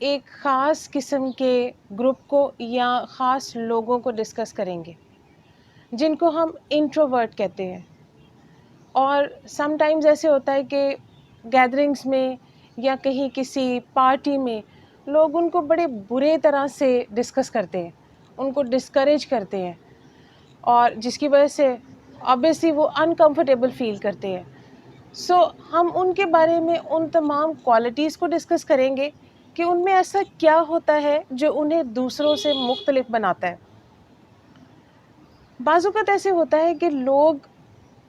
ایک ख़ास किस्म के ग्रुप को या ख़ास लोगों को डिस्कस करेंगे जिनको हम इंट्रोवर्ट कहते हैं। और समटाइम्स ऐसे होता है कि गैदरिंग्स में या कहीं किसी पार्टी में लोग उनको बड़े बुरे तरह से डिस्कस करते हैं, उनको डिस्करेज करते हैं और जिसकी वजह से ऑब्वियसली वो अनकंफर्टेबल फील करते हैं। सो हम उनके बारे में उन तमाम क्वालिटीज़ को डिस्कस करेंगे कि उनमें ऐसा क्या होता है जो उन्हें दूसरों से मुख्तलिफ बनाता है। बाज़ औक़ात ऐसे होता है कि लोग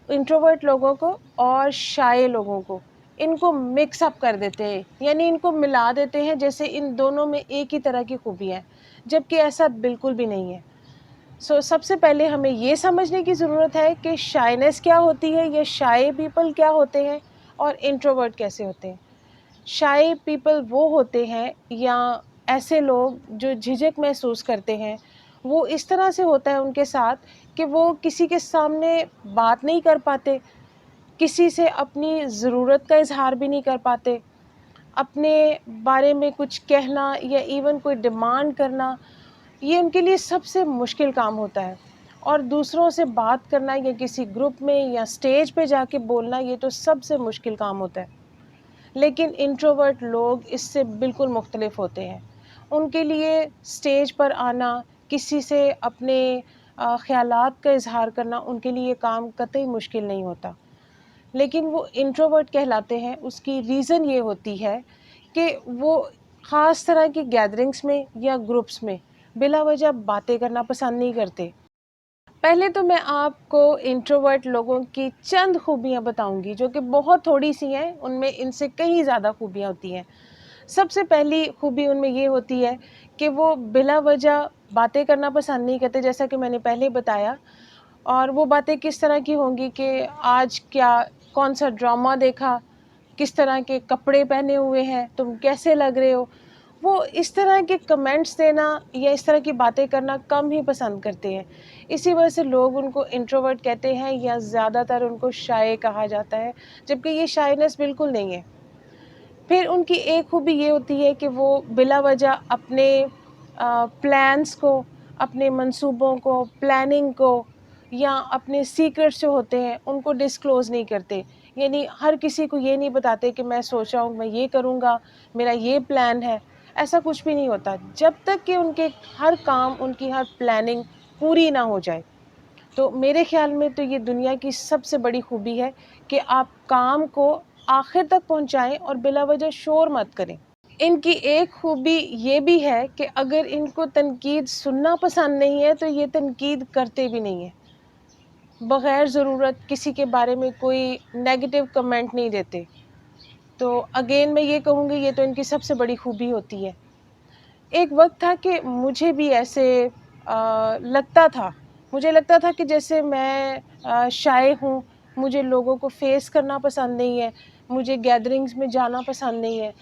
इंट्रोवर्ट लोगों को और शाय लोगों को इनको मिक्स अप कर देते हैं, यानी इनको मिला देते हैं जैसे इन दोनों में एक ही तरह की खूबियाँ हैं, जबकि ऐसा बिल्कुल भी नहीं है। सबसे पहले हमें ये समझने की ज़रूरत है कि शायनेस क्या होती है, ये शाय पीपल क्या होते हैं और इंट्रोवर्ट कैसे होते हैं। शाय पीपल वो होते हैं या ऐसे लोग जो झिझक महसूस करते हैं, वो इस तरह से होता है उनके साथ कि वो किसी के सामने बात नहीं कर पाते, किसी से अपनी ज़रूरत का इज़हार भी नहीं कर पाते, अपने बारे में कुछ कहना या इवन कोई डिमांड करना, ये उनके लिए सबसे मुश्किल काम होता है। और दूसरों से बात करना या किसी ग्रुप में या स्टेज पे जाके बोलना, ये तो सबसे मुश्किल काम होता है। लेकिन इंट्रोवर्ट लोग इससे बिल्कुल मुख्तलिफ होते हैं। उनके लिए स्टेज पर आना, किसी से अपने ख़यालात का इज़हार करना, उनके लिए काम कतई मुश्किल नहीं होता। लेकिन वो इंट्रोवर्ट कहलाते हैं, उसकी रीज़न ये होती है कि वो ख़ास तरह की गैदरिंग्स में या ग्रुप्स में बिला वजह बातें करना पसंद नहीं करते। पहले तो मैं आपको इंट्रोवर्ट लोगों की चंद खूबियाँ बताऊंगी जो कि बहुत थोड़ी सी हैं, उनमें इनसे कहीं ज़्यादा खूबियाँ होती हैं। सबसे पहली खूबी उनमें ये होती है कि वो बिला वजह बातें करना पसंद नहीं करते, जैसा कि मैंने पहले बताया। और वो बातें किस तरह की होंगी कि आज क्या कौन सा ड्रामा देखा, किस तरह के कपड़े पहने हुए हैं, तुम कैसे लग रहे हो। वो इस तरह के कमेंट्स देना या इस तरह की बातें करना कम ही पसंद करते हैं। इसी वजह से लोग उनको इंट्रोवर्ट कहते हैं या ज़्यादातर उनको शाय कहा जाता है, जबकि ये शायनेस बिल्कुल नहीं है। फिर उनकी एक खूबी ये होती है कि वो बिला वजह अपने प्लान्स को, अपने मंसूबों को, प्लानिंग को या अपने सीक्रेट्स जो होते हैं उनको डिस्क्लोज़ नहीं करते। यानी हर किसी को ये नहीं बताते कि मैं सोच रहा हूँ मैं ये करूँगा, मेरा ये प्लान है। ऐसा कुछ भी नहीं होता जब तक कि उनके हर काम, उनकी हर प्लानिंग पूरी ना हो जाए। तो मेरे ख़्याल में तो ये दुनिया की सबसे बड़ी खूबी है कि आप काम को आखिर तक पहुँचाएँ और बिला वजह शोर मत करें। इनकी एक खूबी ये भी है कि अगर इनको तनकीद सुनना पसंद नहीं है तो ये तनकीद करते भी नहीं हैं। बग़ैर ज़रूरत किसी के बारे में कोई नेगेटिव कमेंट नहीं देते। तो अगेन मैं ये कहूँगी ये तो इनकी सबसे बड़ी खूबी होती है। एक वक़्त था कि मुझे भी ऐसे लगता था, मुझे लगता था कि जैसे मैं शाय हूँ, मुझे लोगों को फ़ेस करना पसंद नहीं है, मुझे गैदरिंग्स में जाना पसंद नहीं है।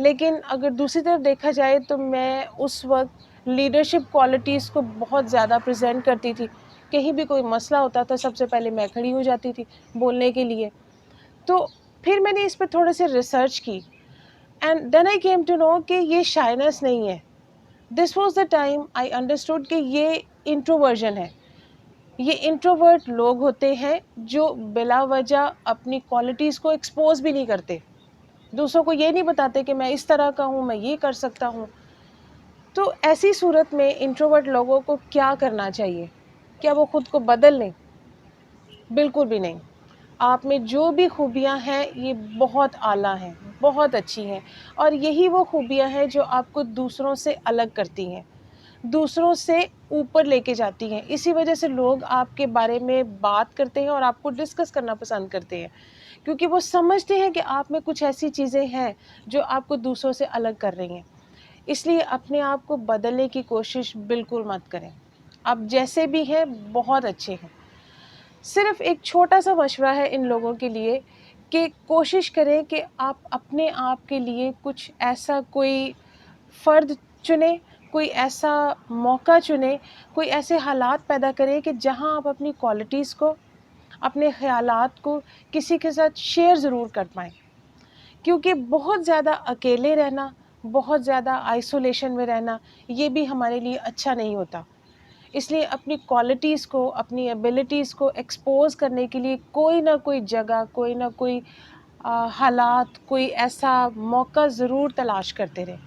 लेकिन अगर दूसरी तरफ देखा जाए तो मैं उस वक़्त लीडरशिप क्वालिटीज़ को बहुत ज़्यादा प्रेज़ेंट करती थी। कहीं भी कोई मसला होता था सबसे पहले मैं खड़ी हो जाती थी बोलने के लिए। तो फिर मैंने इस पे थोड़े से रिसर्च की and then I came to know कि ये शायनेस नहीं है। This was the time I understood कि ये इंट्रोवर्जन है। ये इंट्रोवर्ट लोग होते हैं जो बिला वजह अपनी क्वालिटीज़ को एक्सपोज़ भी नहीं करते। दूसरों को ये नहीं बताते कि मैं इस तरह का हूँ, मैं ये कर सकता हूँ। तो ऐसी सूरत में इंट्रोवर्ट लोगों को क्या करना चाहिए? क्या वो खुद को बदल लें? बिल्कुल भी नहीं। आप में जो भी खूबियाँ हैं ये बहुत आला हैं, बहुत अच्छी हैं और यही वो खूबियाँ हैं जो आपको दूसरों से अलग करती हैं, दूसरों से ऊपर लेके जाती हैं। इसी वजह से लोग आपके बारे में बात करते हैं और आपको डिस्कस करना पसंद करते हैं, क्योंकि वो समझते हैं कि आप में कुछ ऐसी चीज़ें हैं जो आपको दूसरों से अलग कर रही हैं। इसलिए अपने आप को बदलने की कोशिश बिल्कुल मत करें। आप जैसे भी हैं बहुत अच्छे हैं। सिर्फ़ एक छोटा-सा मशवरा है इन लोगों के लिए कि कोशिश करें कि आप अपने आप के लिए कुछ ऐसा कोई फ़र्द चुनें, कोई ऐसा मौका चुनें, कोई ऐसे हालात पैदा करें कि जहाँ आप अपनी क्वालिटीज़ को, अपने ख़यालात को किसी के साथ शेयर ज़रूर कर पाएँ। क्योंकि बहुत ज़्यादा अकेले रहना, بہت زیادہ آئسولیشن میں رہنا، یہ بھی ہمارے لیے اچھا نہیں ہوتا. اس لیے اپنی کوالٹیز کو، اپنی ایبلٹیز کو ایکسپوز کرنے کے لیے کوئی نہ کوئی جگہ، کوئی نہ کوئی حالات، کوئی ایسا موقع ضرور تلاش کرتے رہیں.